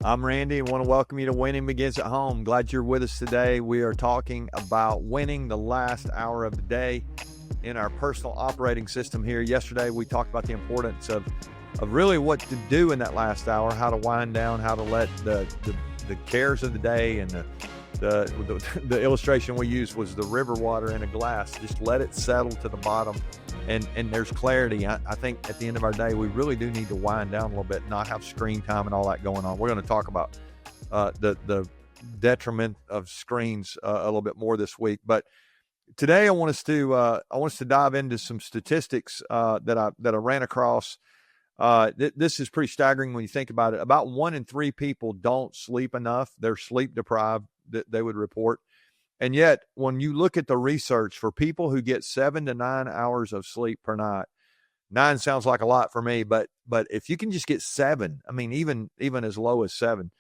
I'm Randy and want to welcome you to Winning Begins at Home. Glad you're with us today. We are talking about winning the last hour of the day in our personal operating system here. Yesterday, we talked about the importance of really what to do in that last hour, how to wind down, how to let the cares of the day and the illustration we used was the river water in a glass. Just let it settle to the bottom. And there's clarity. I think at the end of our day, we really do need to wind down a little bit, not have screen time and all that going on. We're going to talk about the detriment of screens a little bit more this week. But today, I want us to dive into some statistics that I ran across. This is pretty staggering when you think about it. About 1 in 3 people don't sleep enough. They're sleep deprived, that they would report. And yet, when you look at the research for people who get 7 to 9 hours of sleep per night, 9 sounds like a lot for me, but if you can just get 7, I mean, even as low as 7,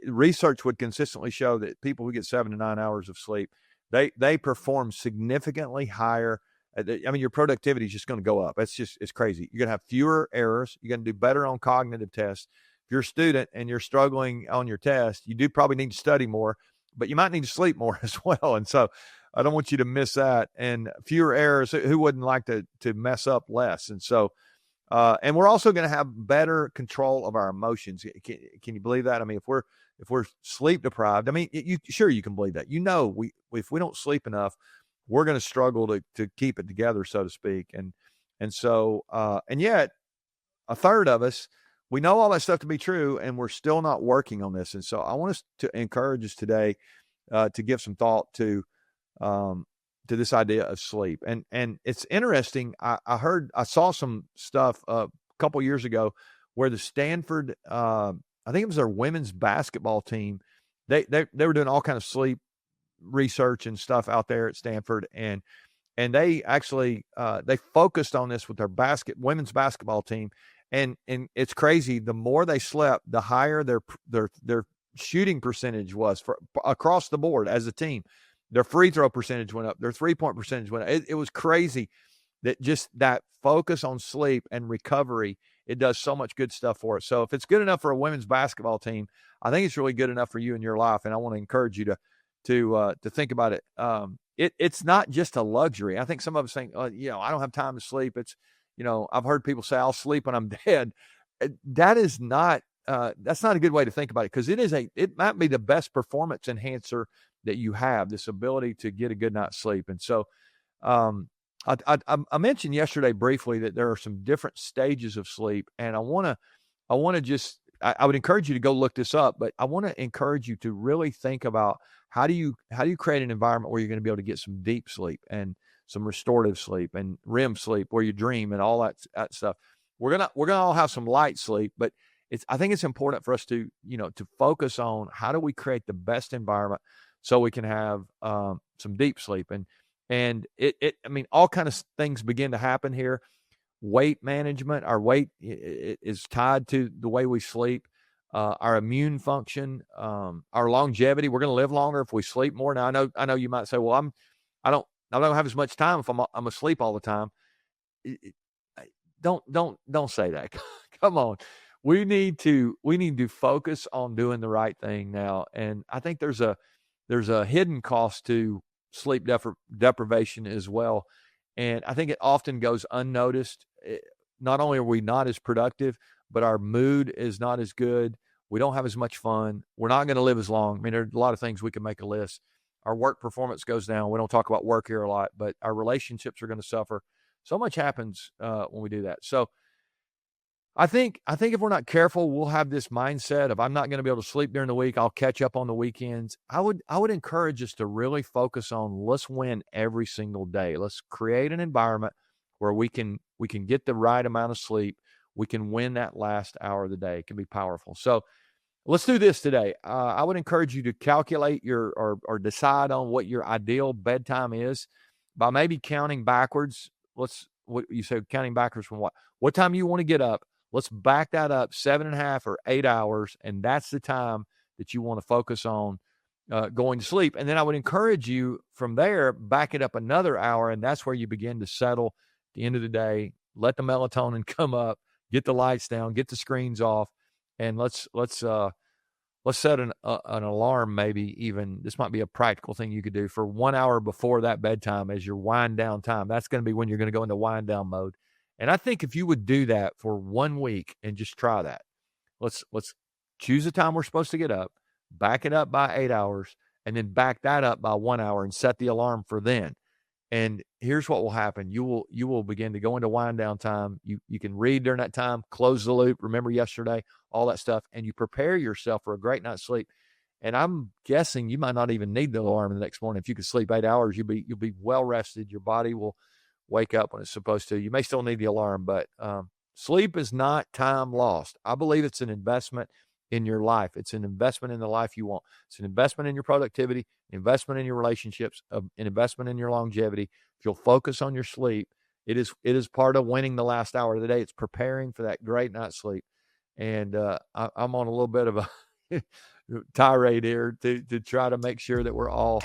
research would consistently show that people who get 7 to 9 hours of sleep, they perform significantly higher. I mean, your productivity is just going to go up. It's crazy. You're going to have fewer errors. You're going to do better on cognitive tests. If you're a student and you're struggling on your test, you do probably need to study more, but you might need to sleep more as well. And so I don't want you to miss that. And fewer errors, who wouldn't like to mess up less? And so, and we're also going to have better control of our emotions. Can you believe that? I mean, if we're sleep deprived, I mean, you can believe that. If we don't sleep enough, we're going to struggle to keep it together, so to speak. And so, and yet a third of us, we know all that stuff to be true, and we're still not working on this. And so I want us to encourage us today to give some thought to this idea of sleep. And it's interesting. I saw some stuff a couple years ago where the Stanford, I think it was their women's basketball team, they were doing all kind of sleep research and stuff out there at Stanford, and they actually they focused on this with their women's basketball team. And it's crazy. The more they slept, the higher their shooting percentage was for across the board as a team. Their free throw percentage went up. Their 3-point percentage went up. It was crazy that just that focus on sleep and recovery, it does so much good stuff for us. So if it's good enough for a women's basketball team, I think it's really good enough for you in your life. And I want to encourage you to think about it. It's not just a luxury. I think some of us think, I don't have time to sleep. I've heard people say, I'll sleep when I'm dead. That is not, that's not a good way to think about it, because it might be the best performance enhancer that you have, this ability to get a good night's sleep. And so, I mentioned yesterday briefly that there are some different stages of sleep, and I would encourage you to go look this up, but I want to encourage you to really think about how do you create an environment where you're going to be able to get some deep sleep and some restorative sleep and REM sleep where you dream and all that stuff. We're gonna all have some light sleep, but I think it's important for us to focus on how do we create the best environment so we can have some deep sleep. And all kind of things begin to happen here. Weight management, our weight is tied to the way we sleep. Our immune function, our longevity. We're going to live longer if we sleep more. Now, I know you might say, well, I don't have as much time if I'm asleep all the time. Don't say that. Come on. We need to focus on doing the right thing now. And I think there's a hidden cost to sleep deprivation as well. And I think it often goes unnoticed. Not only are we not as productive, but our mood is not as good. We don't have as much fun. We're not going to live as long. I mean, there are a lot of things we can make a list. Our work performance goes down. We don't talk about work here a lot, but our relationships are going to suffer. So much happens when we do that. So I think if we're not careful, we'll have this mindset of, I'm not going to be able to sleep during the week. I'll catch up on the weekends. I would encourage us to really focus on, let's win every single day. Let's create an environment where we can get the right amount of sleep. We can win that last hour of the day. It can be powerful. So let's do this today. I would encourage you to calculate or decide on what your ideal bedtime is by maybe counting backwards. Counting backwards from what? What time you want to get up? Let's back that up 7.5 or 8 hours, and that's the time that you want to focus on going to sleep. And then I would encourage you from there, back it up another hour, and that's where you begin to settle at the end of the day. Let the melatonin come up, get the lights down, get the screens off, and let's set an alarm, maybe even. This might be a practical thing you could do for 1 hour before that bedtime as your wind down time. That's going to be when you're going to go into wind down mode. And I think if you would do that for 1 week and just try that, let's choose the time we're supposed to get up, back it up by 8 hours, and then back that up by 1 hour and set the alarm for then. And here's what will happen. You will begin to go into wind down time. You can read during that time, close the loop, remember yesterday, all that stuff, and you prepare yourself for a great night's sleep. And I'm guessing you might not even need the alarm the next morning. If you could sleep 8 hours, you'll be well rested. Your body will wake up when it's supposed to. You may still need the alarm, but sleep is not time lost. I believe it's an investment in your life. It's an investment in the life you want. It's an investment in your productivity, an investment in your relationships, an investment in your longevity. If you'll focus on your sleep, it is part of winning the last hour of the day. It's preparing for that great night's sleep. And I'm on a little bit of a tirade here to try to make sure that we're all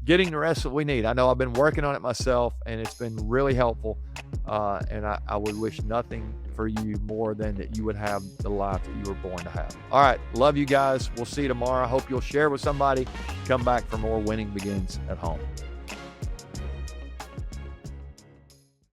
getting the rest that we need. I know I've been working on it myself, and it's been really helpful. And I would wish nothing for you more than that you would have the life that you were born to have. All right. Love you guys. We'll see you tomorrow. I hope you'll share with somebody. Come back for more Winning Begins at Home.